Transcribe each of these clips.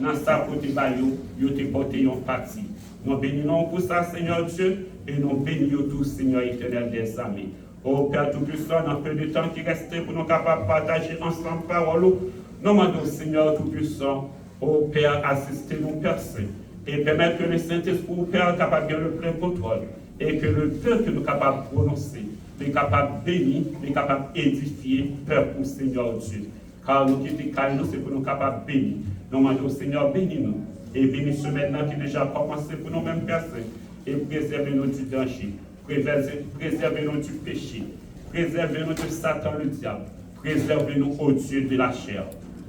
dans sa côté bayou, yo te porté en partie. Nous bénissons pour ça, Seigneur Dieu, et nous bénissons tous, Seigneur éternel des armées. Oh Père Tout-Puissant, dans peu de temps qui restait pour nous capables de partager ensemble parole, nous demandons, Seigneur Tout-Puissant, oh Père, assistez-nous, Père Saint, et permettre que le Saint-Esprit, Père, capable de le plein contrôle, et que le peuple que nous capable de prononcer, est capable de bénir, est capable d'édifier, Père pour Seigneur Dieu. Car nous qui sommes c'est pour nous capables de bénir. Nous demandons, Seigneur, bénis-nous. Et bénis ce maintenant qui déjà commencé pour nous-mêmes, Père Saint, et préservez-nous du danger, préservez-nous du péché, préservez-nous de Satan le diable, préservez-nous au Dieu de la chair.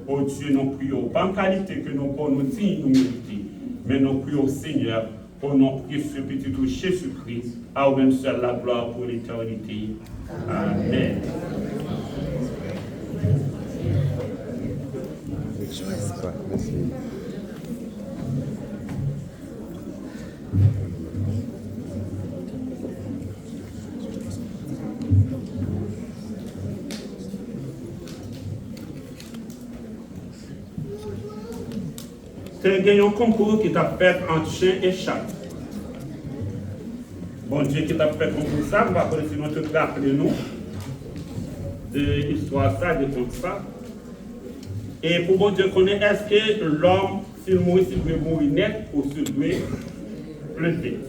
Au Dieu, nous prions, pas en qualité que nous pour nous dire, nous mériter, mais nous prions, Seigneur, au nom précieux petit tout Jésus-Christ, à vous-même seul la gloire pour l'éternité. Amen. Merci. C'est un concours qui t'a fait entre chien et chat. Bon Dieu qui t'a fait concours ça, on va continuer de te rappeler nous de l'histoire ça, de tout ça. Et pour bon Dieu connaître, est-ce que l'homme, s'il mourit, s'il veut mourir net ou s'il doit pleurer.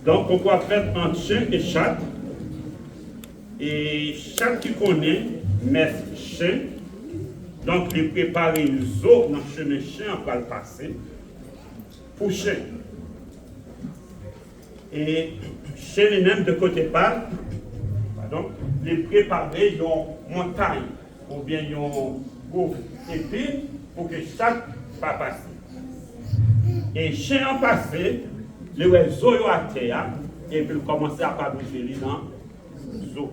Donc on va faire entre chien et chat. Et chaque qui connaît, met chien. Donc, il prépare les eaux dans le chemin chien, on va le passer pour chien. Et chez les mêmes de côté part, pardon, il prépare une montagne ou bien une gouffre épine pour que chaque pas passer. Et chien en passé, les eaux à terre et puis commencer à pas bouger dans l'eau.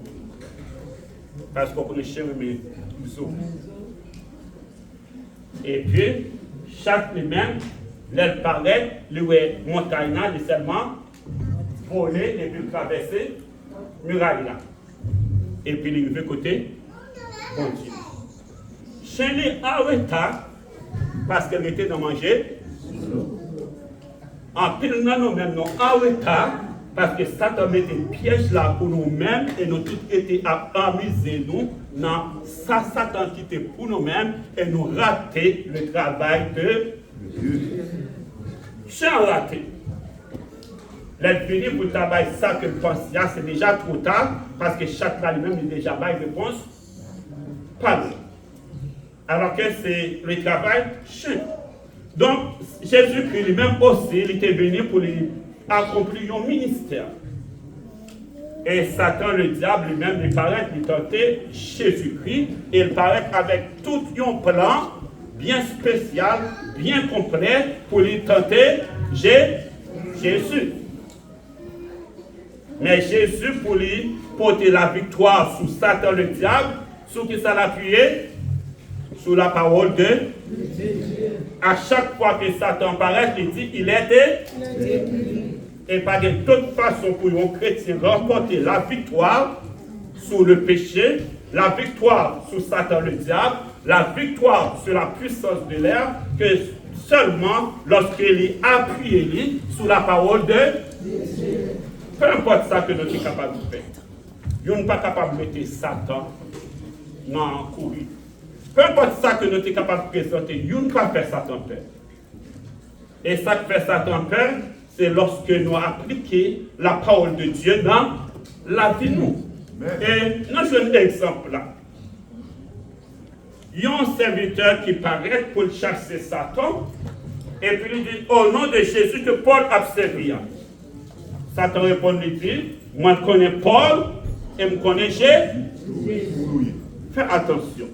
Parce qu'on connaît chien mais l'eau. Et puis, chaque même, elle paraît, le montagne là, seulement voler et puis traverser muraille là. Et puis, il veut côté, continue. Chez les arrêta, parce qu'elle était dans manger, en pile, nous même nous arrêta, parce que Satan mettait des pièges là pour nous-mêmes et nous tous étions amusés nous dans ça Satan qui était pour nous-mêmes et nous rater le travail de Dieu. J'ai raté. L'infini pour le travail ça que je pense c'est déjà trop tard parce que chaque fois lui-même est déjà bail réponse pas bon. Alors que c'est le travail chien. Donc Jésus-Christ lui-même aussi il était venu pour lui accomplir un ministère. Et Satan, le diable lui-même, il paraît lui tenter Jésus-Christ. Il paraît avec tout un plan bien spécial, bien complet pour lui tenter Jésus. Mais Jésus, pour lui porter la victoire sur Satan, le diable, sur qui ça l'appuyait? Sur la parole de Dieu. À chaque fois que Satan paraît, il dit il était. Et pas de toute façon pour un chrétien remporter la victoire sur le péché, la victoire sur Satan le diable, la victoire sur la puissance de l'air, que seulement lorsqu'il est appuyé sur la parole de Dieu. Peu importe ça que nous sommes capables de faire. Nous ne sommes pas capables de mettre Satan dans le courir. Peu importe ça que nous sommes capables de présenter, nous ne pouvons pas faire Satan peur. Et ça qui fait Satan peur, c'est lorsque nous appliquons la parole de Dieu dans la vie de nous. Et nous avons un exemple là. Il y a un serviteur qui paraît pour chasser Satan, et puis il dit au nom de Jésus que Paul a servi. Satan répond, il dit, moi je connais Paul et je connais Jésus. Fais attention.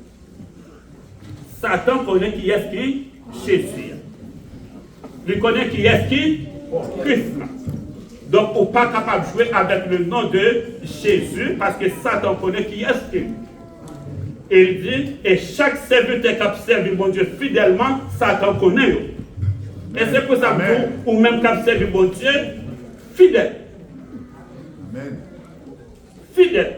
Satan connaît qui est qui? Jésus. Il connaît qui est qui? Christ. Donc, on n'est pas capable de jouer avec le nom de Jésus parce que Satan connaît qui est qui. Et il dit, et chaque serviteur qui a servi mon Dieu fidèlement, Satan connaît. Et c'est pour ça que ou même qui a servi mon Dieu fidèle. Amen. Fidèle.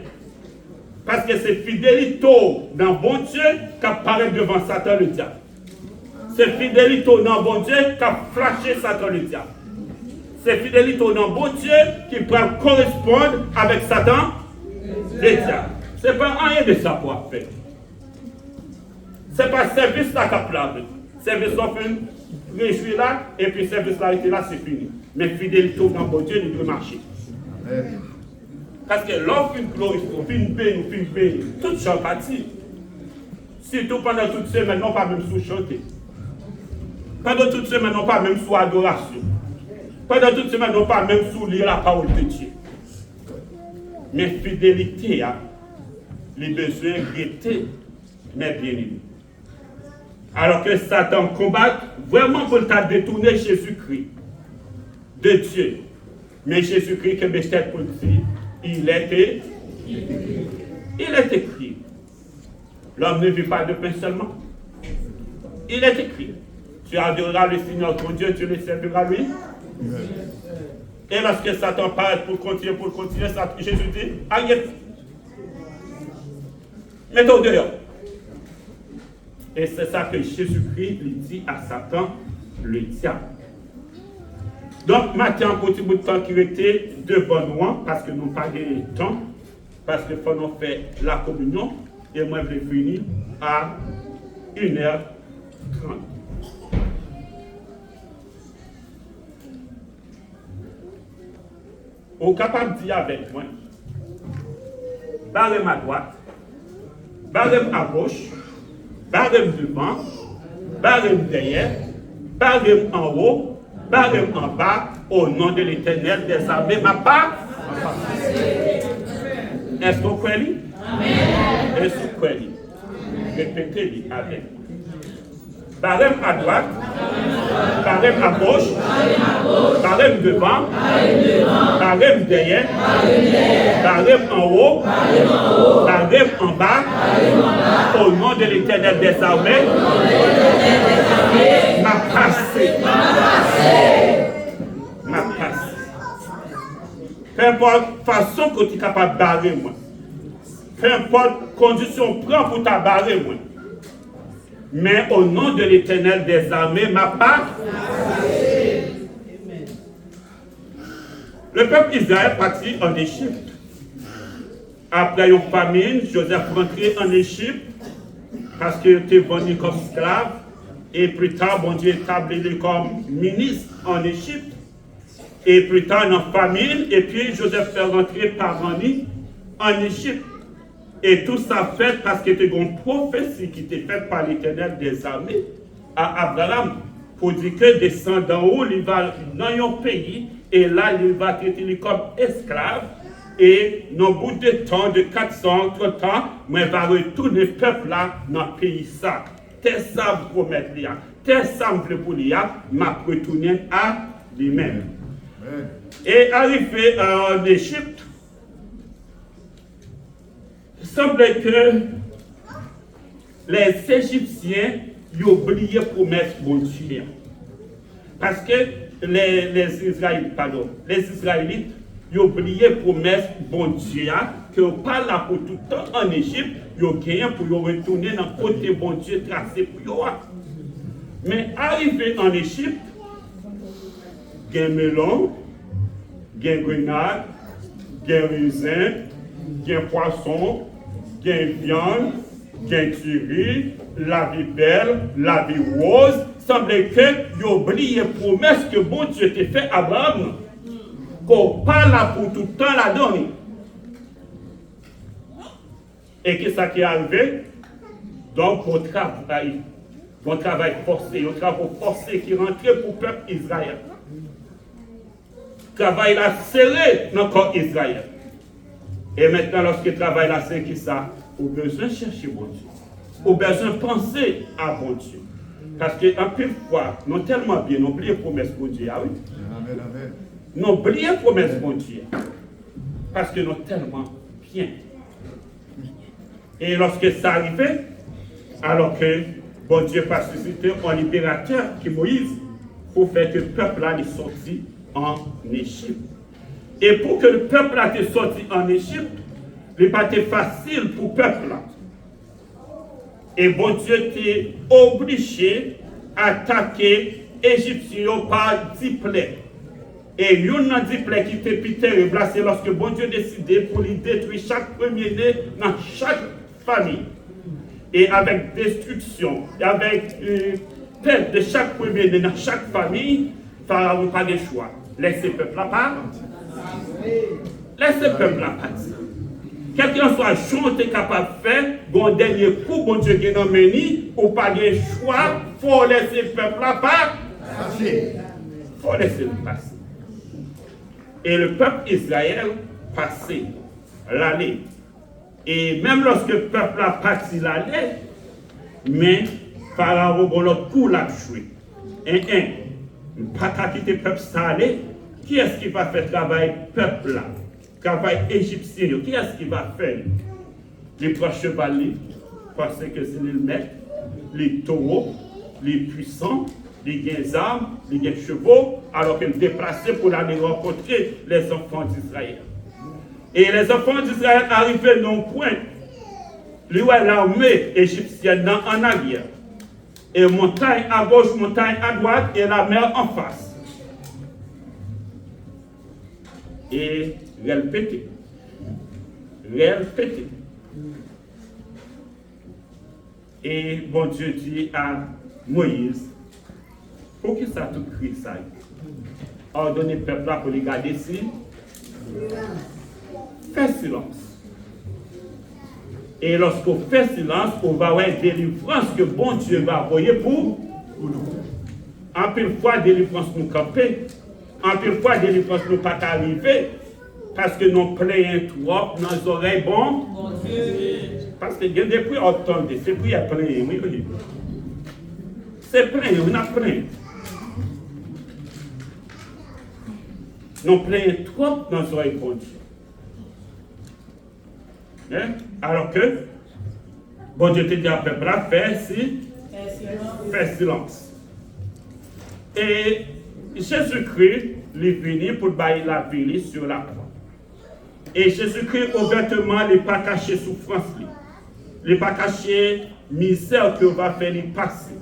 Parce que c'est fidélité dans bon Dieu qui apparaît devant Satan le diable. C'est fidélité au nom bon Dieu qui a flashé Satan le diable. C'est fidélité au nom bon Dieu qui peut correspondre avec Satan le diable. Ce n'est pas rien de ça pour faire. Ce n'est pas service là qui a plavé. Service là fait réjouir là, et puis service là était là, c'est fini. Mais fidélité au nom bon Dieu, il doit marcher. Parce que l'offre une glorifiée, une bénie, toute chose partie. Surtout pendant toute semaine, non pas même sous chanter. Pendant toute semaine, non pas même sous adoration. Pendant toute semaine, non pas même sous lire la parole de Dieu. Mais fidélité, les besoins guettés, mais bien aimés. Alors que Satan combat vraiment pour le détourner Jésus-Christ de Dieu. Mais Jésus-Christ, que Michel pour dire, il est écrit. L'homme ne vit pas de pain seulement. Il est écrit. Tu adoreras le Seigneur ton Dieu, tu le serviras lui. Et lorsque Satan parle pour continuer, Jésus dit, arrête. Mets-toi dehors. Et c'est ça que Jésus-Christ lui dit à Satan, le diable. Donc, maintenant, un petit bout de temps qui était devant nous, parce que nous n'avons pas de temps, parce qu'il faut nous faire la communion, et moi, je vais finir à 1h30. Vous êtes capable de dire avec moi, barrez à droite, barrez à gauche, barrez devant, barrez derrière, barrez en haut, barrez en bas, au nom de l'Éternel des armées, ma part. Est-ce que vous croyez? Amen. Est-ce que vous croyez? Répétez-le avec moi. Barrez à droite, barrez à gauche, barrez devant, barrez derrière, barrez en haut, barrez en bas, au nom de l'Éternel des armées, ma passé. Ma passé. Peu importe la façon que tu es capable de barrer moi. Peu importe condition prend pour ta barrer moi. Mais au nom de l'Éternel des armées, ma part. Le peuple Israël partit en Égypte. Après une famine, Joseph rentré en Égypte parce qu'il était venu comme esclave. Et plus tard, bon Dieu établi comme ministre en Égypte. Et plus tard, en famine, et puis Joseph fait rentrer par Rani en Égypte. Et tout ça fait parce qu'il y a une prophétie qui était faite par l'Éternel des armées à Abraham pour dire que descendant où il va dans un pays et là il va traiter comme esclave et dans bout de temps de 430 ans, il va retourner le peuple là dans le pays ça. Tel ça vous promettre là, tel ça vous pour lui, m'a retourné à lui-même. Et arrivé en Égypte, il semble que les Égyptiens ont oublié de promettre bon Dieu. Parce que les Israélites ont oublié de promettre bon Dieu, que pas là pour tout le temps en Égypte, ils ont gagné pour retourner dans le côté bon Dieu tracé pour eux. Mais arrivé en Égypte, il y a melon, il y a grenade, il y a raisin, il y a poisson, il y a viande, il y a riz, la vie belle, la vie rose. Il semblait que vous oubliez la promesse que bon Dieu t'a fait à Abraham. Qu'on parle là pour tout le temps la donne. Et que ça qui est arrivé, donc au travail forcé, au travail forcé qui rentrait pour le peuple Israël. Le travail a serré dans le corps Israël. Et maintenant, lorsque le travail a serré, ça, on a besoin de chercher bon Dieu. On a besoin de penser à bon Dieu. Parce qu'un peu de fois, nous sommes tellement bien, nous oublions la promesse de Dieu. Ah oui? Amen, amen. Nous oublions la promesse de Dieu. Parce que nous sommes tellement bien. Et lorsque ça arrivait, alors que bon Dieu a suscité un libérateur qui est Moïse, pour faire que le peuple là est sorti en Égypte. Et pour que le peuple là soit sorti en Égypte, il n'est pas facile pour le peuple là. Et bon Dieu était obligé attaqué Égyptien par 10 plaies. Et une dans 10 plaies qui était plus terrible, c'est lorsque bon Dieu décidé pour lui détruire chaque premier-né dans chaque famille. Et avec destruction, et avec perte de chaque premier-né dans chaque famille, Pharaon n'a pas de choix. Laissez le peuple à part. Laissez le peuple à partir. Quel qu'il en soit, chose est capable de faire, bon dernier coup, bon Dieu qui est dans le menu, ou pas de choix, il faut laisser le peuple à part. Il faut laisser le passer. Et le peuple Israël passait l'année. Et même lorsque le peuple a parti l'année, mais Pharaon, l'autre coup, l'a joué. Pas qu'à quitter le peuple salé, qui est-ce qui va faire travail peuple là? Travail égyptien, qui est-ce qui va faire? Les proches chevaliers, parce que c'est les maîtres, les taureaux, les puissants, les gains armes, les gains chevaux, alors qu'ils déplaçaient pour aller rencontrer les enfants d'Israël. Et les enfants d'Israël arrivaient dans le point, l'armée égyptienne en arrière. Et montagne à gauche, montagne à droite, et la mer en face. Et elle pétait. Elle pétait. Et bon Dieu dit à Moïse, pour qui ça tout crie ça? Ordonnez le peuple là pour les garder ici. Fais silence. Et lorsqu'on fait silence, on va avoir une délivrance que bon Dieu va envoyer pour nous. En pile fois, délivrance nous camper. En pile fois, délivrance nous pas arriver. Parce que nous plaignons trop dans les oreilles bon. Parce que depuis on entend, c'est prière plein, oui. C'est plein, on a plein. Nous plaignons trop dans les oreilles bon Dieu. Hein? Alors que, bon Dieu te dit à peuple là, fais silence. Et Jésus-Christ, il est venu pour bailler la vie sur la croix. Et Jésus-Christ, ouvertement, il n'est pas caché souffrance. Il n'est pas caché misère qu'il va faire lui passer.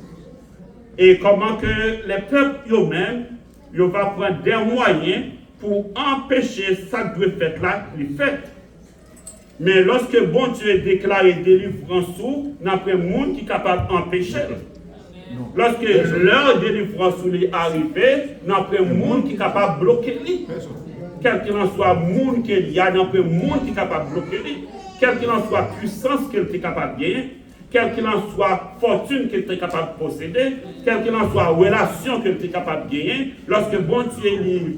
Et comment que les peuples eux-mêmes, ils vont prendre des moyens pour empêcher ça que doit faire là, les fêtes. Mais lorsque bon Dieu est déclaré délivrance, il n'y a pas de monde qui est capable d'empêcher. Lorsque leur délivrance est arrivée, il n'y a pas de monde qui est capable de bloquer. Quel qu'il en soit monde qu'il y a, il n'y a pas de monde qui est capable de bloquer. Quel qu'il en soit puissance qu'il est capable de gagner, quel qu'il en soit fortune qu'il est capable de posséder, quel qu'il en soit relation qu'il est capable de gagner, lorsque bon Dieu livre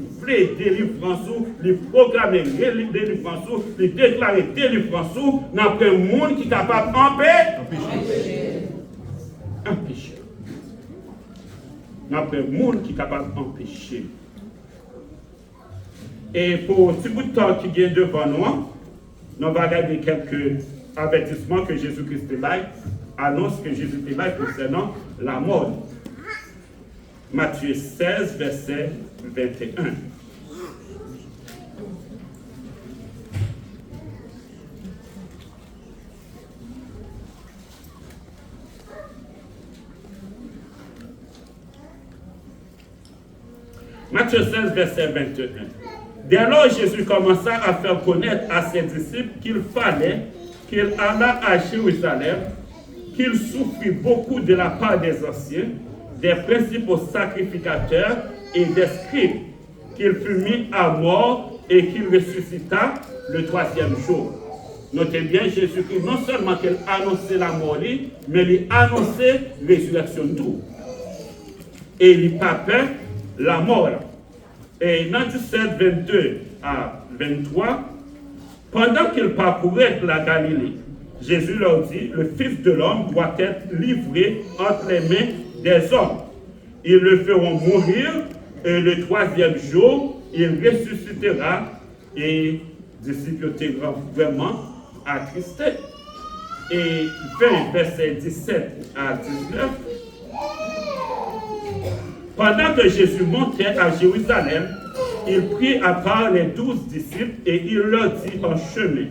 délivrance, lui proclamer délivrance, lui déclarer délivrance, il n'y a pas de monde qui est capable d'empêcher. Il n'y a pas de monde qui est capable d'empêcher. Et pour un petit bout de temps qui vient devant nous, nous allons regarder quelques avertissements que Jésus-Christ annonce que Jésus-Christ concernant la mort. Matthieu 16, verset 21. Matthieu 16, verset 21. Dès lors, Jésus commença à faire connaître à ses disciples qu'il fallait qu'il allât à Jérusalem, qu'il souffrit beaucoup de la part des anciens, des principaux sacrificateurs et des scribes, qu'il fut mis à mort et qu'il ressuscita le troisième jour. Notez bien, Jésus-Christ, non seulement qu'il annonçait la mort, mais il annonçait la résurrection de tout. Et il papait la mort. Et dans 17, 22 à 23, pendant qu'ils parcouraient la Galilée, Jésus leur dit, le Fils de l'homme doit être livré entre les mains des hommes. Ils le feront mourir, et le troisième jour, il ressuscitera. Et les disciples étaient vraiment attristés. Et 20, versets 17 à 19, pendant que Jésus montait à Jérusalem, il prit à part les 12 disciples et il leur dit en chemin,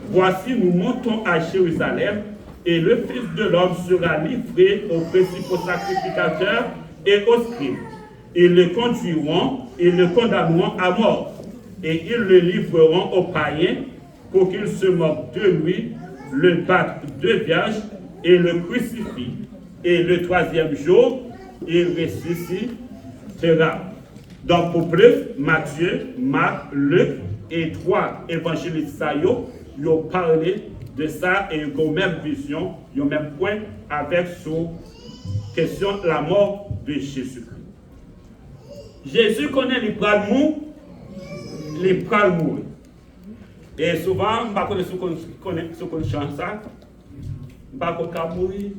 voici nous montons à Jérusalem et le Fils de l'homme sera livré aux principaux sacrificateurs et aux scribes. Ils le conduiront, ils le condamneront à mort, et ils le livreront aux païens pour qu'ils se moquent de lui, le battent de vierge et le crucifient. Et le troisième jour, il ressuscitera. Donc pour plus, Matthieu, Marc, Luc et trois évangélistes ils ont parlé de ça et ils ont même vision, ils ont même point avec sur question de la mort de Jésus-Christ. Jésus connaît les bras de mou, les bras de mourir. Et souvent, je ne sais pas si on chante ça, je ne sais pas si on mourir.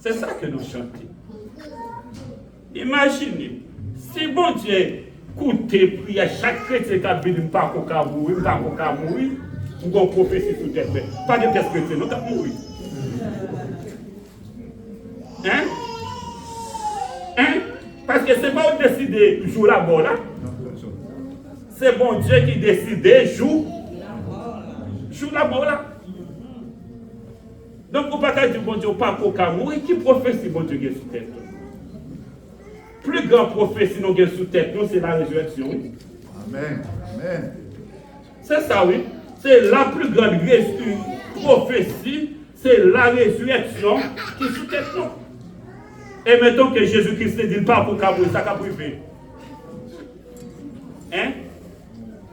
C'est ça que nous chantons. Imaginez, si bon Dieu écoutez prière chaque chrétien qui a dit pas qu'on mourir, pas qu'on mourir, nous avons prophétie sous tête. Pas de test chrétien, nous avons mourir. Hein? Hein? Parce que ce n'est pas vous décider jour la mort là. C'est bon Dieu qui décide jour la mort là. Donc, vous ne pouvez pas dire bon Dieu, pas qu'on mourir, qui prophétie bon Dieu sous tête? Plus grand prophétie nous avons sous tête, c'est la résurrection. Oui. Amen. Amen. C'est ça, oui. C'est la plus grande prophétie, c'est la résurrection qui est sous tête. Et mettons que Jésus-Christ ne dit pas pour mourir, ça va priver. Hein?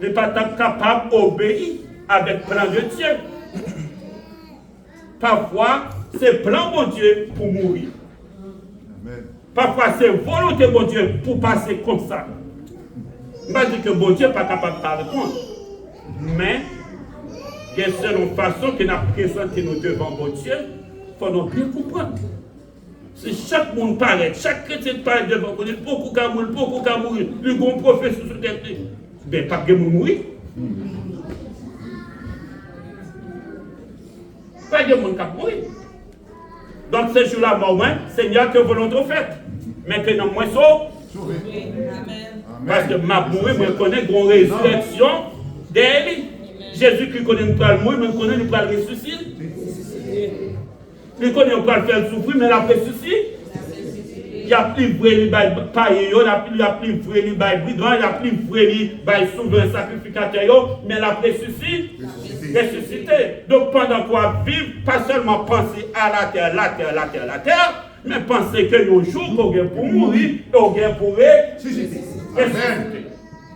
Il n'est pas capable d'obéir avec le plan de Dieu. Parfois, c'est plan de Dieu pour mourir. Amen. Parfois, c'est volonté de Dieu pour passer comme ça. Je ne dis pas que bon Dieu n'est pas capable de répondre. Mais, il y a une seule façon que nous présentons devant bon Dieu, il faut nous bien comprendre. Si chaque monde paraît, chaque chrétien paraît devant bon Dieu, beaucoup qu'à mourir, le grand prophète sur terre, ben pas de mourir. Pas de monde qui mourir. Donc, ce jour-là, moi, Seigneur, que volonté faite. Maintenant, moi, sauve. Parce que ma mourir, je connais une résurrection d'elle. Jésus-Christ connaît nous pas le mourir, mais il connaît nous pas le ressusciter. Il connaît nous pas le faire souffrir, mais il a ressuscité. Il a livré les païens, il a livré les brigands, il a livré les souverains sacrificateurs, mais il a ressuscité. Donc pendant qu'on vit, pas seulement penser à la terre, mais penser que le jour qu'on vient pour mourir, on vient pour ressusciter.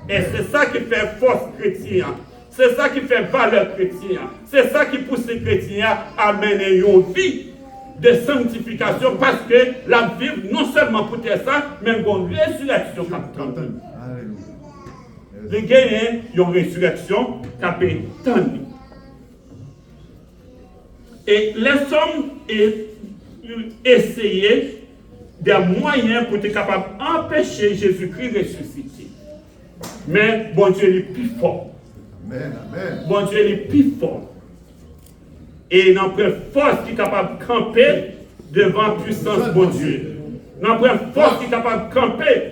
Et c'est ça qui fait force chrétienne. C'est ça qui fait valeur chrétienne. C'est ça qui pousse les chrétiens à mener une vie de sanctification parce que la vie, non seulement pour ça, mais une résurrection capitale. Les gagnants, ils ont une résurrection capitale. Et les hommes essayer des moyens pour être capable d'empêcher Jésus-Christ de ressusciter. Mais bon Dieu est plus fort. Amen. Amen. Bon Dieu est plus fort. Et nous avons une force qui est capable de camper devant la puissance de bon Dieu. Nous avons une force qui est capable de camper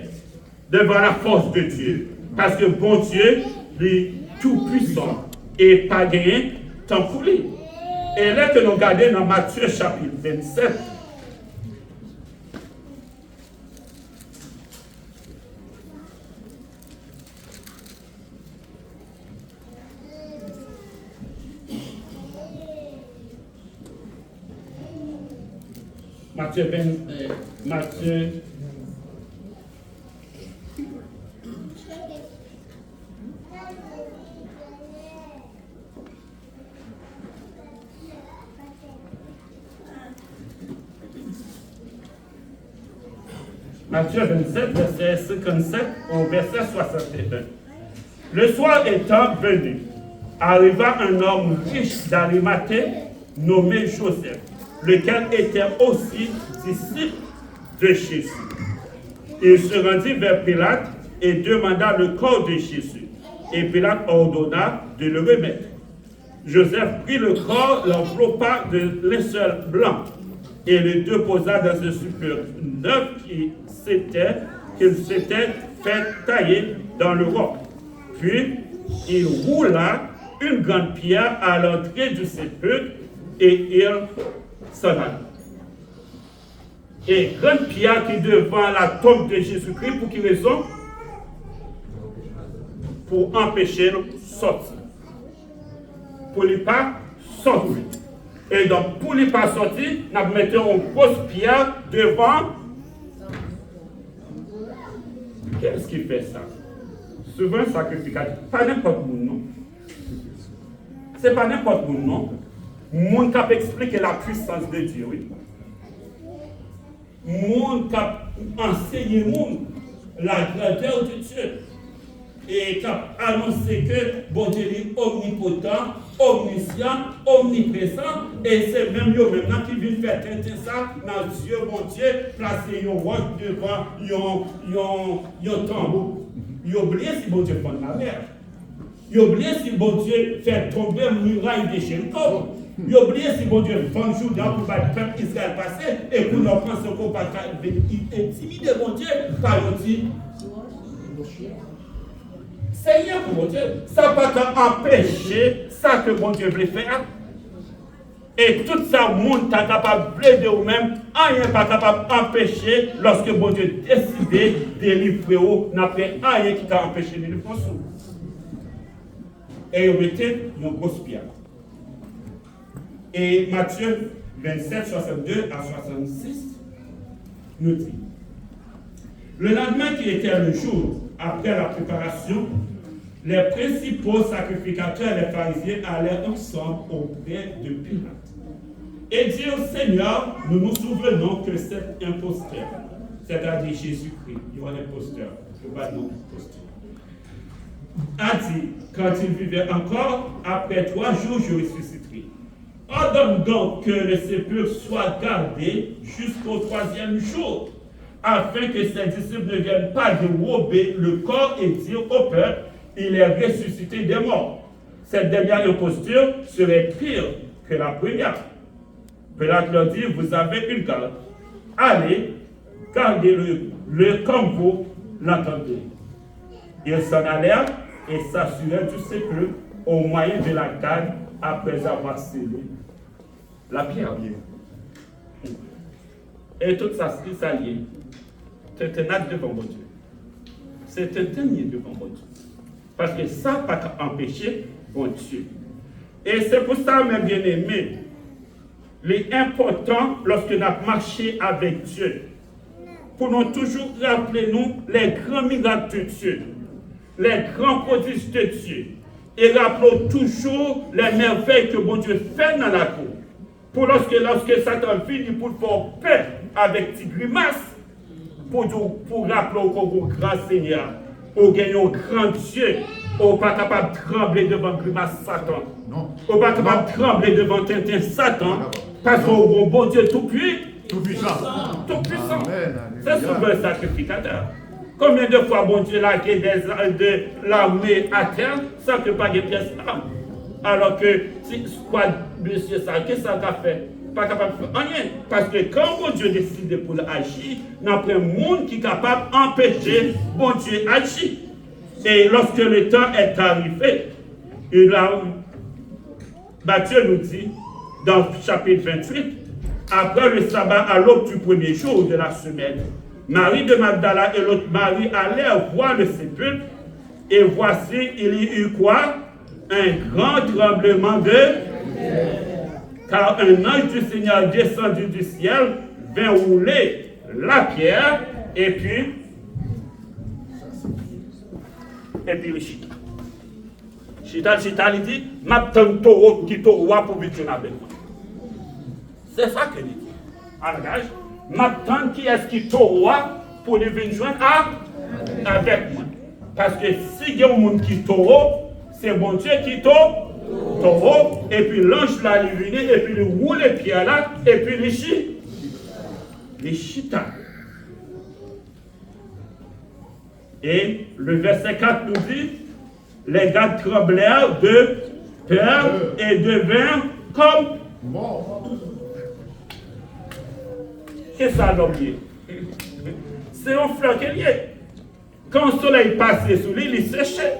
devant la force de Dieu. Parce que bon Dieu est tout puissant et pas gagné tant pour lui. Et là que nous regardons dans Matthieu chapitre 27. Matthieu Matthieu 27, verset 57 au verset 61. Le soir étant venu, arriva un homme riche d'Arimathée nommé Joseph, lequel était aussi disciple de Jésus. Il se rendit vers Pilate et demanda le corps de Jésus. Et Pilate ordonna de le remettre. Joseph prit le corps, l'enveloppa de linceul blanc et le déposa dans un sépulcre neuf qu'il s'était fait tailler dans le roc. Puis il roula une grande pierre à l'entrée du sépulcre et il s'en alla. Et grande pierre qui est devant la tombe de Jésus-Christ, pour quelle raison? Pour empêcher le sortir. Pour ne pas sortir. Et donc, pour ne pas sortir, nous mettons une grosse pierre devant. Qu'est-ce qui fait ça? Souvent, sacrificateur. Pas n'importe où, non. Ce n'est pas n'importe où, non. Mon cap explique la puissance de Dieu, oui. Mon cap enseigne la grandeur de Dieu. Et cap annoncer que bon Dieu est omnipotent, omniscient, omniprésent, et c'est même eux maintenant qui viennent faire tenter ça dans Dieu, mon Dieu, placer un roche devant un tambour. Ils oublient si bon Dieu prend la mer. Ils oublient si bon Dieu fait tomber une muraille de Jéricho. Ils oublient si bon Dieu vend Jourdain pour le peuple Israël passer, et pour leur prendre ce qu'on va intimider mon Dieu par le dit. C'est rien pour mon Dieu. Ça ne va pas empêcher ça que mon Dieu voulait faire. Et tout ça, le monde est capable de vous-même, rien n'est pas capable d'empêcher lorsque mon Dieu décide de délivrer vous, n'a fait rien qui t'a empêché de le faire. Et vous mettez une grosse pierre. Et Matthieu 27, 62 à 66 nous dit: le lendemain qui était le jour après la préparation, les principaux sacrificateurs et les pharisiens allèrent ensemble auprès de Pilate et dirent: Seigneur, nous nous souvenons que cet imposteur, c'est-à-dire Jésus-Christ, il est un imposteur, je ne sais pas non imposteur, a dit, quand il vivait encore, après 3 jours je ressusciterai. Ordonne donc que le sépulcre soit gardé jusqu'au 3e jour, afin que ses disciples ne viennent pas dérober le corps et dire au peuple: il est ressuscité des morts. Cette dernière imposture serait pire que la première. Pilate leur dit: vous avez une garde. Allez, gardez-le comme vous l'entendez. Ils s'en allèrent et s'assurèrent du sépulcre au moyen de la garde après avoir scellé la pierre. Et tout ça, c'est allié. C'est un acte devant mon Dieu. C'est un dernier devant mon Dieu. Parce que ça n'a pas empêché mon Dieu. Et c'est pour ça, mes bien-aimés, l'important lorsque nous marchons avec Dieu, pour nous toujours rappeler nous les grands miracles de Dieu, les grands prodiges de Dieu, et rappelons toujours les merveilles que mon Dieu fait dans la cour. Pour lorsque Satan finit pour faire paix avec tes grimaces, pour rappeler au grand Seigneur, au gagnant grand Dieu, au pas capable de trembler devant grimace Satan, au pas capable de trembler devant Tintin Satan, parce qu'au bon Dieu tout puissant. C'est souvent un sacrificateur. Combien de fois bon Dieu l'a gué de l'armée à terre sans que pas de pièces d'armes? Alors que si quoi monsieur ça, qu'est-ce que ça a fait? Pas capable de faire rien. Parce que quand bon Dieu décide pour agir, il y a un monde qui est capable d'empêcher bon Dieu d'agir. Et lorsque le temps est arrivé, Matthieu nous dit, dans le chapitre 28, après le sabbat à l'aube du premier jour de la semaine, Marie de Magdala et l'autre Marie allèrent voir le sépulcre, et voici, il y eut quoi? Un grand tremblement de terre. Car un ange du Seigneur descendu du ciel vint rouler la pierre, et puis le chita. Chita, il dit, m'attends taureau qui t'aura pour vivre avec moi. C'est ça qu'il dit. Engage. M'attends qui est-ce qui t'aura pour venir joindre avec moi. Parce que si il y a un monde qui taureau, c'est bon Dieu qui taureau, et puis l'ange là, il vient, et puis il roule les pieds là, et puis les chita. Et le verset 4 nous dit, les gars tremblèrent de peur et devinrent comme morts. Qu'est-ce que ça l'homme lié? C'est un fleur qu'il y a. Quand le soleil passait sur lui, il séchait.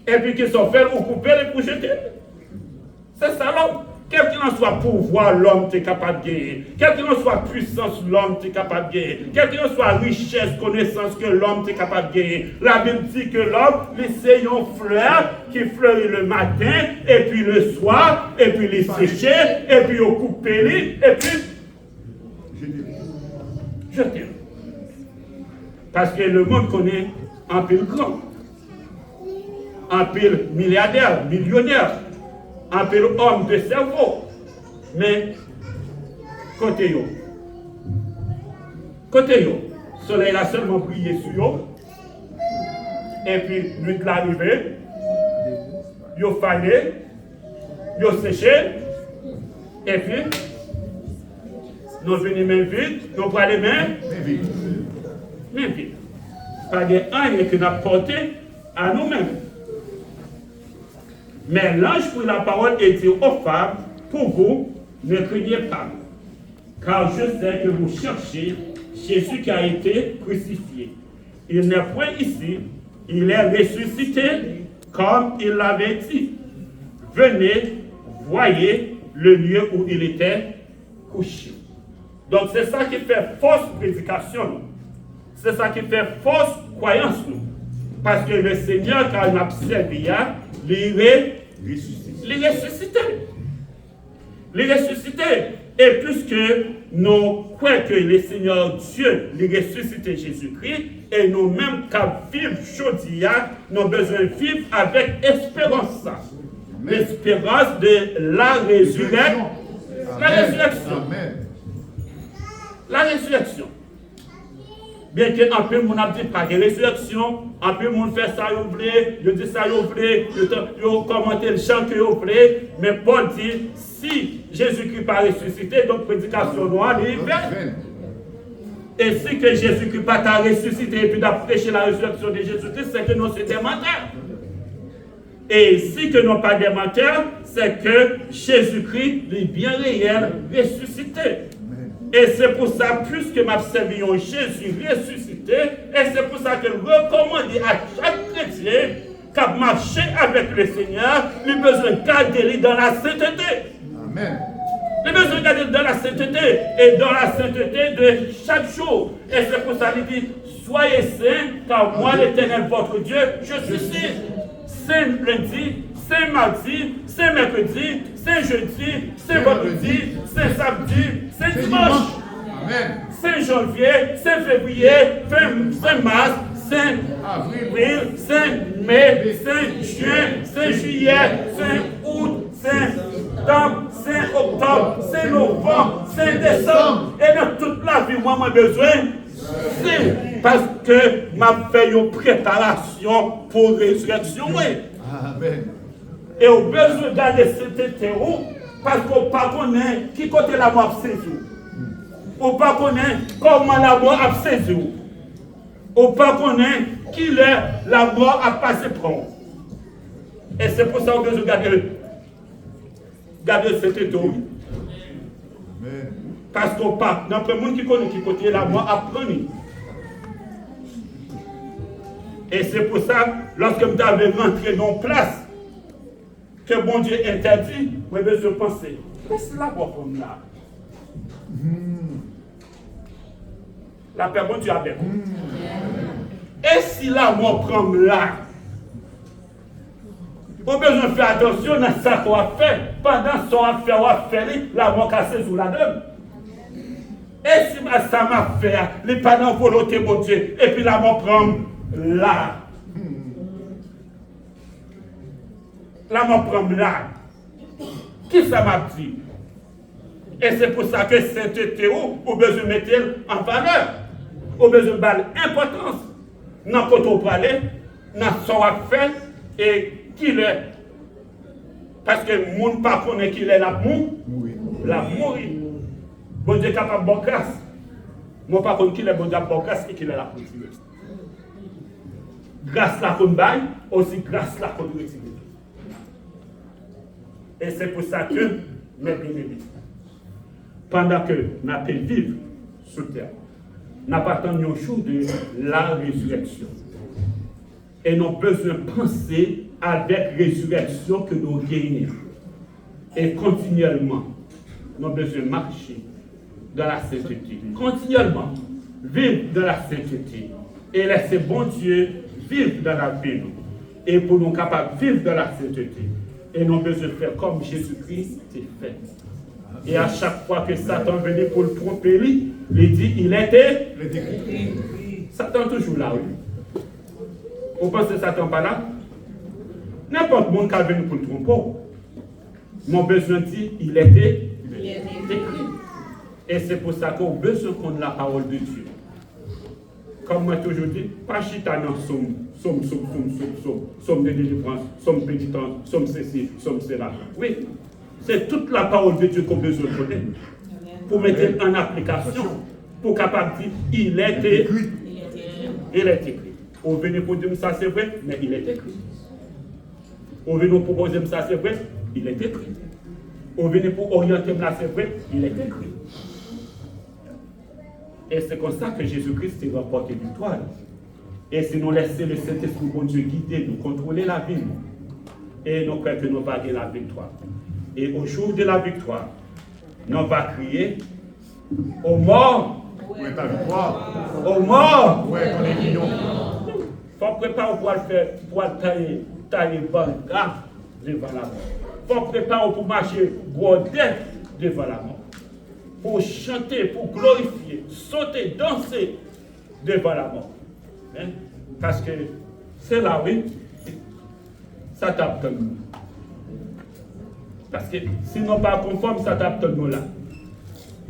Et puis qu'ils sont fait, ou couper et pour jeter. C'est ça l'homme. Quel qu'il en soit pouvoir, l'homme est capable de gagner. Quel qu'il en soit puissance, l'homme est capable de gagner. Quel qu'il en soit richesse, connaissance que l'homme est capable de gagner. La Bible dit que l'homme, c'est une fleur qui fleurit le matin, et puis le soir, et puis les sécher, et puis au couper, et puis jeter. Parce que le monde connaît un pile grand, un pile milliardaire, millionnaire, un pile homme de cerveau. Mais, côté yo, le soleil a seulement brillé sur eux, et puis, nuit l'arrivée, yo faillé, yo séché, et puis, nous venons même vite, nous prenons les mains, même vite. Pas de rien que nous avons porté à nous-mêmes. Mais l'ange prit la parole et dit aux femmes, pour vous, ne craignez pas, car je sais que vous cherchez Jésus qui a été crucifié. Il n'est point ici, il est ressuscité comme il l'avait dit. Venez, voyez le lieu où il était couché. Donc c'est ça qui fait fausse prédication. C'est ça qui fait fausse croyance. Parce que le Seigneur, quand il m'a servi, il est ressuscité. Il est ressuscité. Et puisque nous croyons que le Seigneur Dieu, il ressuscité Jésus-Christ, et nous-mêmes, quand vivons aujourd'hui, nous avons besoin de vivre avec espérance. L'espérance de la résurrection. La résurrection. La résurrection. Bien qu'un peu mon a dit pas de résurrection, un peu mon fait ça, il dit ça, il commente le chant que vous voulez, mais Paul dit, si Jésus-Christ pas ressuscité, donc prédication noire, il est vaine. Et si que Jésus-Christ pas t'a ressuscité et puis d'après prêcher la résurrection de Jésus-Christ, c'est que nous sommes des menteurs. Et si que nous pas des menteurs, c'est que Jésus-Christ est bien réel, ressuscité. Et c'est pour ça, puisque m'a servi Jésus ressuscité, et c'est pour ça que je recommande à chaque chrétien qui a marché avec le Seigneur, il a besoin de garder dans la sainteté. Amen. Il a besoin de garder dans la sainteté, et dans la sainteté de chaque jour. Et c'est pour ça qu'il dit, soyez saints, car moi, l'Éternel, votre Dieu, je suis saint. Saint lundi, saint mardi, saint mercredi, saint jeudi, saint vendredi, saint samedi, saint dimanche. Amen. Saint janvier, saint février, saint mars, saint avril, saint mai, saint juin, saint juillet, saint août, saint septembre, saint octobre, saint novembre, saint décembre. Et dans toute la vie, moi, j'ai besoin. C'est parce que m'a fait une préparation pour la résurrection. Amen. Et au besoin de garder cette terreau, parce qu'on ne connaît pas qui côté la mort a saisi. On ne connaît pas comment la mort a saisi. On ne connaît pas qui la mort a passé prendre. Et c'est pour ça qu'on a besoin de garder cette terreau. Parce qu'on pas, dans le monde qui connaît qui côté la mort a pris. Et c'est pour ça, lorsque vous avez rentré dans la place, que bon Dieu interdit, vous avez besoin de penser, qu'est-ce que la mort comme là? La paix, bon Dieu avec vous. Et si la mort prend là, vous avez besoin de faire attention à ce qu'on va faire. Pendant ce qu'on va faire, la mort cassée sous la donne. Et si ça m'a fait, les pas dans volonté de Dieu, et puis la mort prend là. La mort prend là. Qui ça m'a dit? Et c'est pour ça que cette théorie, vous avez besoin de mettre en valeur. Vous avez besoin de donner importance. Dans le côté où vous allez, dans ce qu'on va faire, et qui l'est. Parce que le monde ne connaît qui est l'amour. La mourir. Bon Dieu est capable de bonne grâce. Moi, par contre, qui est bon Dieu de bonne grâce et qui est la continuer. Grâce la qu'on baille, aussi grâce la qu'on retire. Et c'est pour ça que, mes bien-aimés, pendant que nous vivons sur terre. Nous attendons un jour de la résurrection. Et nous avons besoin de penser avec la résurrection que nous gagnons. Et continuellement, nous avons besoin de marcher dans la sainteté. Continuellement, vivre dans la sainteté. Et laisser bon Dieu vivre dans la paix. Et pour nous capables de vivre dans la sainteté. Et nous avons besoin de faire comme Jésus-Christ a fait. Et à chaque fois que Satan venait pour le tromper, il dit, il était. Satan toujours là, oui. Vous pensez que Satan pas là? N'importe qui est venu pour le tromper. Mon besoin dit, il était écrit. Et c'est pour ça qu'on a besoin qu'on ait la parole de Dieu. Comme moi toujours dit, pas chita dans somme de délivrance, somme pénitence, somme ceci, somme cela. Oui, c'est toute la parole de Dieu qu'on a besoin de connaître. Pour mettre en application, pour capable de dire, il est écrit. Il est écrit. On vient pour dire ça c'est vrai, mais il est écrit. On vient nous proposer ça c'est vrai, il est écrit. On vient pour orienter ça c'est vrai, il est écrit. Et c'est comme ça que Jésus-Christ a remporté victoire. Et si nous laissons le Saint-Esprit de Dieu guider, nous contrôler la vie, et nous croyons que nous allons gagner la victoire. Et au jour de la victoire, nous allons crier aux morts. Où est ta victoire? Aux morts. Où est ton aiguillon? Il faut préparer pour le faire, pour tailler banga devant la mort. Il faut préparer pour marcher godet devant la mort. Pour chanter, pour glorifier, sauter, danser devant la mort. Hein? Parce que c'est là, oui, ça tape comme nous. Parce que si nous pas conforme, ça tape comme nous là.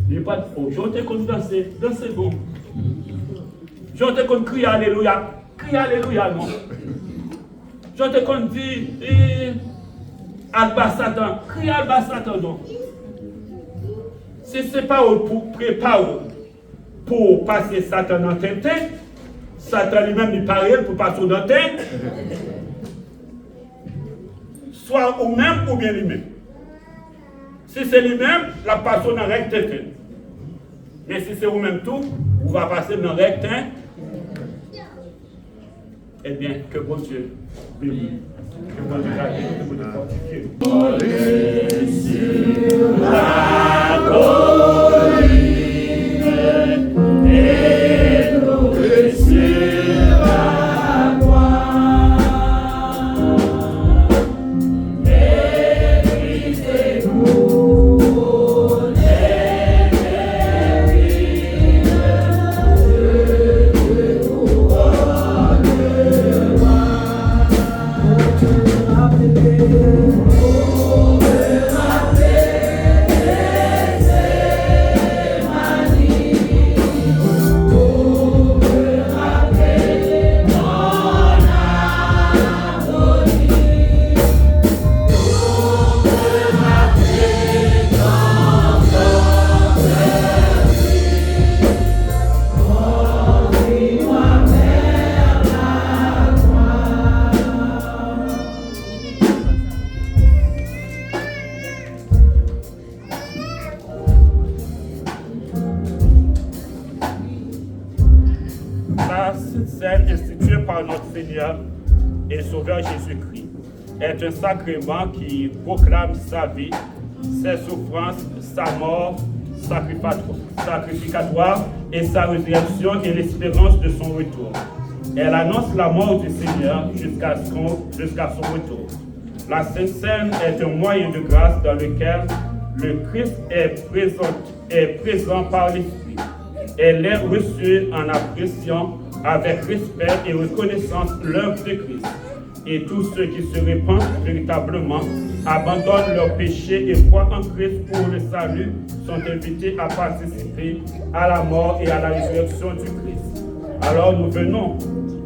Il n'y a pas de faux. J'entends qu'on danser, danser bon. J'entends qu'on crie Alléluia, non. J'entends qu'on dit Alba Satan, crie Alba Satan, non. Si ce n'est pas pour préparer pour passer Satan dans tête, Satan lui-même il parle pour passer dans tête, soit ou même ou bien lui-même. Si c'est lui-même, la passion dans recte tête. Mais si c'est vous-même tout, vous va passer dans recte. Eh bien, que bon Dieu bénisse. Que bon Dieu garde, que bon Dieu fortifie. La colline et l'eau sur la croix. Méritez-vous les mérites de couronne de roi. La Sainte Seine instituée par notre Seigneur et Sauveur Jésus-Christ est un sacrement qui proclame sa vie, ses souffrances, sa mort sacrificatoire et sa résurrection et l'espérance de son retour. Elle annonce la mort du Seigneur jusqu'à son retour. La Sainte Seine est un moyen de grâce dans lequel le Christ est présent par l'Esprit. Elle est reçue en appréciant avec respect et reconnaissance l'œuvre de Christ. Et tous ceux qui se répandent véritablement, abandonnent leurs péchés et croient en Christ pour le salut, sont invités à participer à la mort et à la résurrection du Christ. Alors nous venons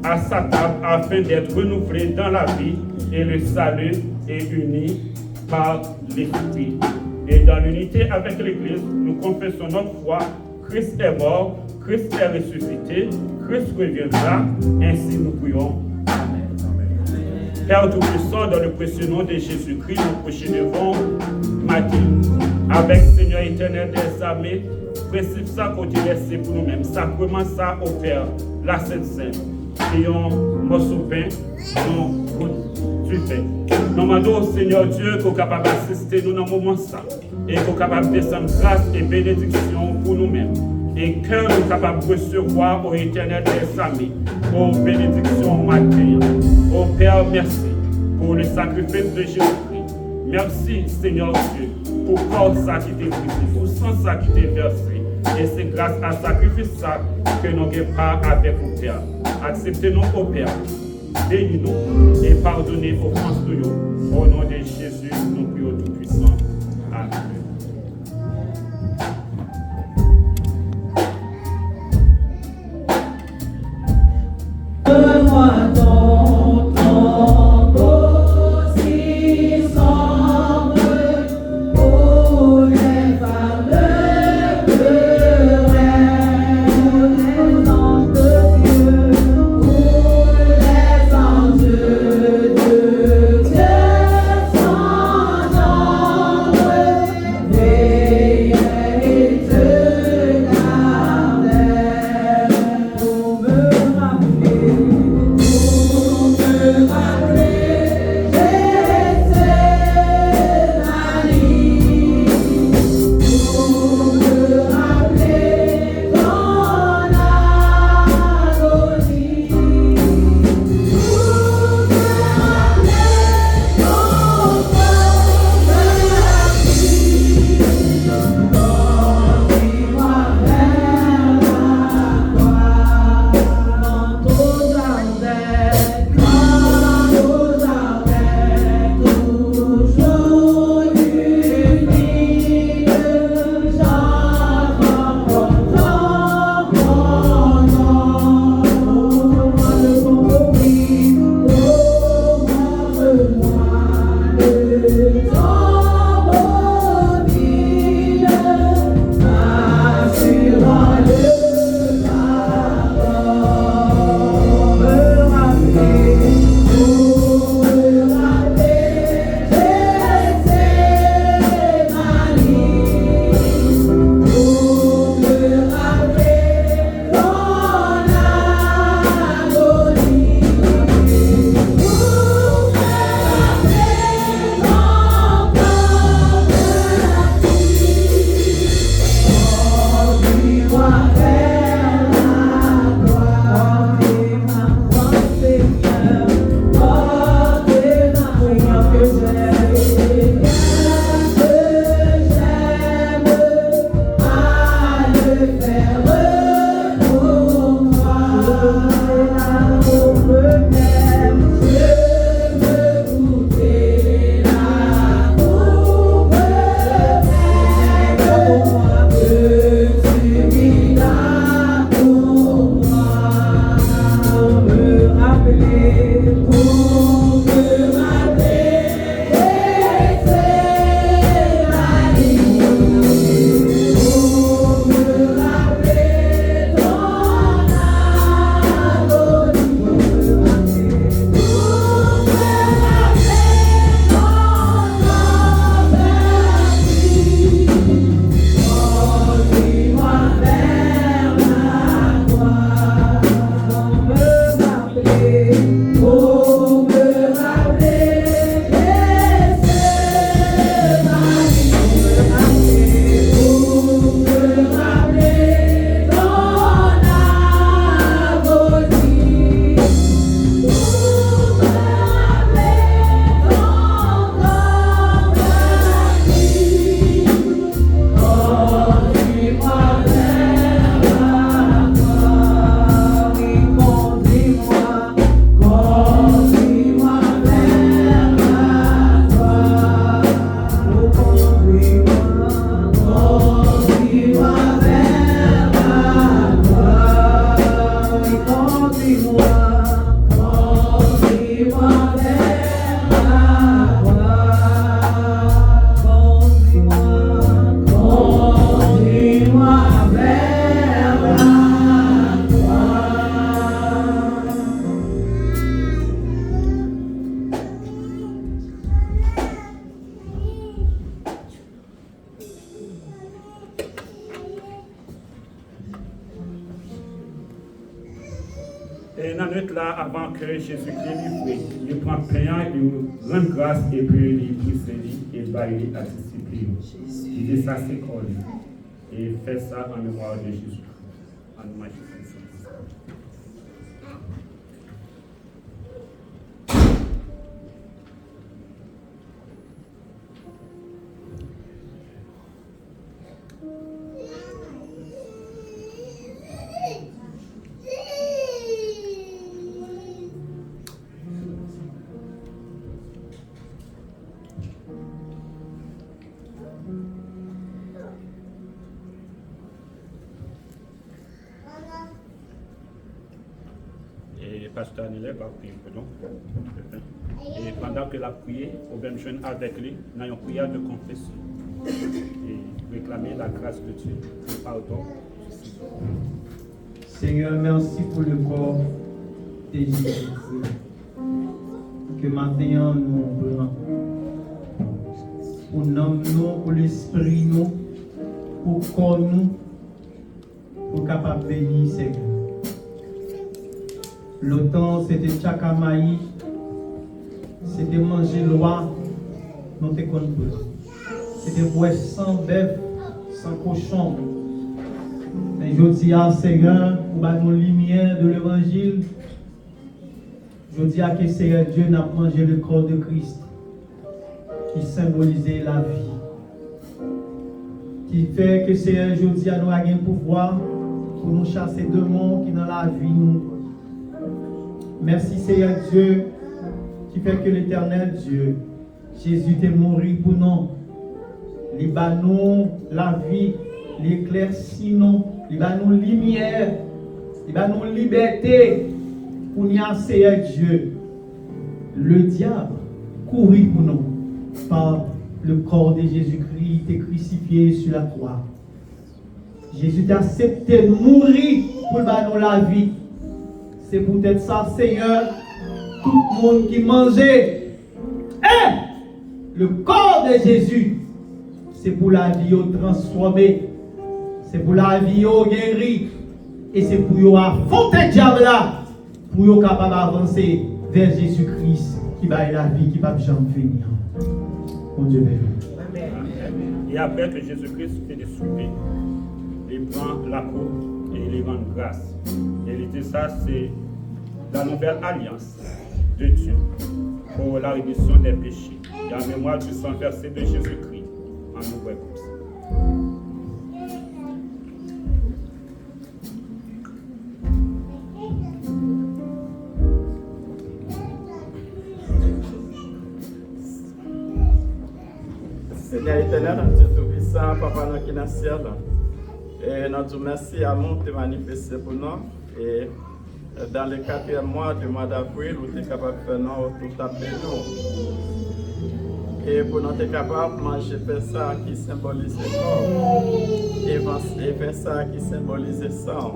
à sa table afin d'être renouvelés dans la vie et le salut est uni par l'Esprit. Et dans l'unité avec l'Église, nous confessons notre foi. Christ est mort, Christ est ressuscité, Christ reviendra, ainsi nous prions. Amen. Père Tout-Puissant, dans le précieux nom de Jésus-Christ, nous prêchons devant Mathilde, avec Seigneur éternel des armées, principe ça qu'on te laissé pour nous-mêmes. Sacrement ça au Père, la Sainte Sainte. Et un morceau de pain, nous tu fais. Nous demandons au Seigneur Dieu qu'on soit capable d'assister nous dans ce moment ça. Et qu'on soit capable de descendre grâce et bénédiction pour nous-mêmes. Et cœur nous capable de recevoir au éternel des armées, aux bénédictions matin. Au Père, merci pour le sacrifice de Jésus-Christ. Merci, Seigneur Dieu, pour corps ça qui t'est brisé, pour sang ça qui t'est versé. Et c'est grâce à ce sacrifice ça que nous n'avons pas avec vous, Père. Acceptez-nous, au Père. Bénis-nous et pardonnez vos offenses de nous. Au nom de Jésus, nous prions Tout-Puissant. Amen. Donne-moi ton aussi semble pour les femmes pleurées, pour les anges de Dieu, pour les anges de Dieu, sans nombre, être là avant que Jésus-Christ lui prie. Il prend pain, il rend grâce et puis il brise et il baille à ses disciples. Il dit ça c'est quoi lui. Et il fait ça en mémoire de Jésus. En mémoire de Jésus. Et Pasteur Anile va prier pour nous. Et pendant que la prière, on va me joindre avec lui dans une prière de confession. Et réclamer la grâce de Dieu. Pardon. Seigneur, merci pour le corps de Jésus. Que maintenant nous prenons. Pour l'âme nous, pour l'esprit nous, pour le corps nous, pour capable bénir Seigneur. L'automne, c'était Tchakamaï, c'était manger loi, nous te connaissons. C'était boire sans bœuf, sans cochon. Mais je dis à Seigneur, pour la lumière de l'évangile, je dis à que Seigneur Dieu n'a pas mangé le corps de Christ, qui symbolisait la vie. Qui fait que Seigneur, je dis à nous avoir un pouvoir pour nous chasser de monde qui dans la vie nous. Merci Seigneur Dieu, qui fait que l'éternel Dieu, Jésus est mort pour nous. Il bat nous la vie, l'éclaircit nous, il bat nous lumière, il bat nous liberté. Pour nous, Seigneur Dieu, le diable courit pour nous par le corps de Jésus-Christ qui est crucifié sur la croix. Jésus t'a accepté de mourir pour nous la vie. C'est peut-être ça, Seigneur, tout le monde qui mangeait le corps de Jésus. C'est pour la vie transformée. C'est pour la vie guérie. Et c'est pour affronter le diable là. Pour être capable d'avancer vers Jésus-Christ qui va la vie, qui va jamais finir. Mon Dieu béni. Et après que Jésus-Christ fait des soupers, il prend la coupe et il rend grâce. Et il dit ça, c'est la nouvelle alliance de Dieu pour la rémission des péchés. Et en mémoire du sang versé de Jésus-Christ, en nouvelle comme ça. Seigneur éternel, Dieu tout-puissant, Papa qui est dans le ciel, et nous disons merci à nous de manifester pour nous. Et dans le 4e mois du mois d'avril, vous êtes capable de faire tout appeler nous. Et pour nous être capable de manger ça qui symbolise le corps, et faire ça qui symbolise le sang.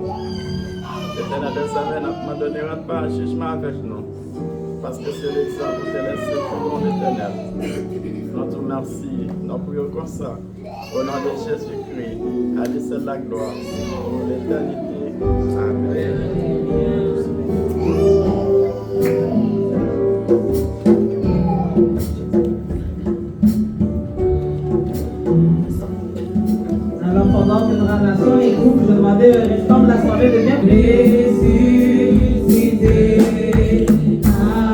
Éternel des amis, nous ne donnerons pas un jugement avec nous, parce que c'est l'exemple de laisser pour nous l'éternel. Nous te remercions, nous prions comme ça, au nom de Jésus-Christ, à lui seul la gloire, pour l'éternité. Amen. Alors pendant que nous ramassons les groupes, je demandais au restant de l'assemblée de bien ressuscité. Amen.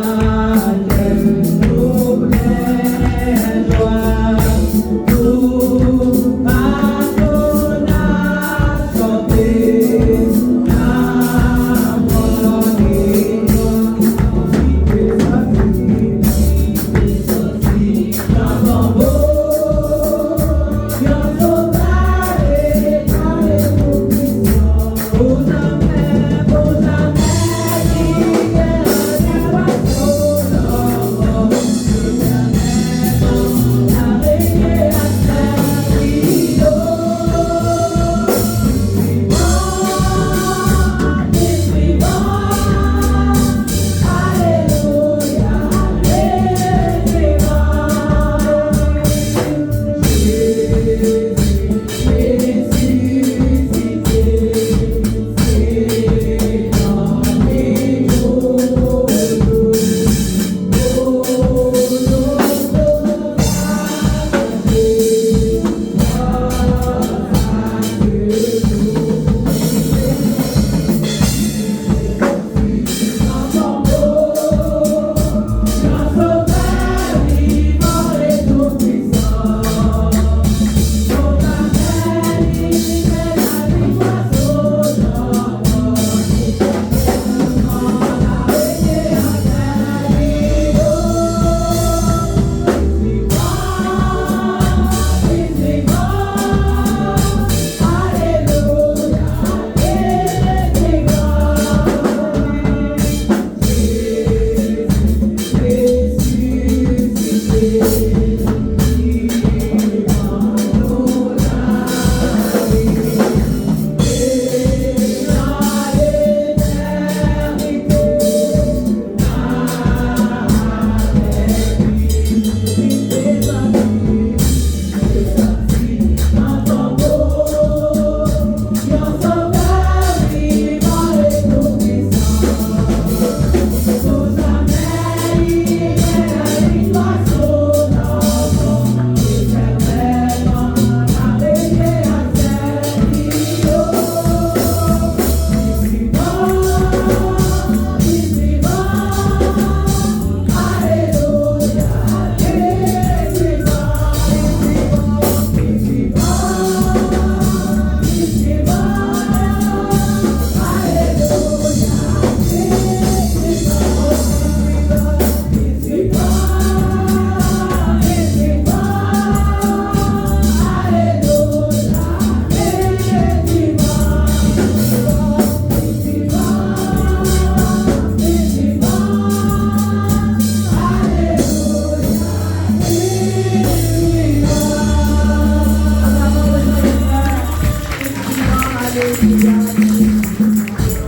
Alléluia.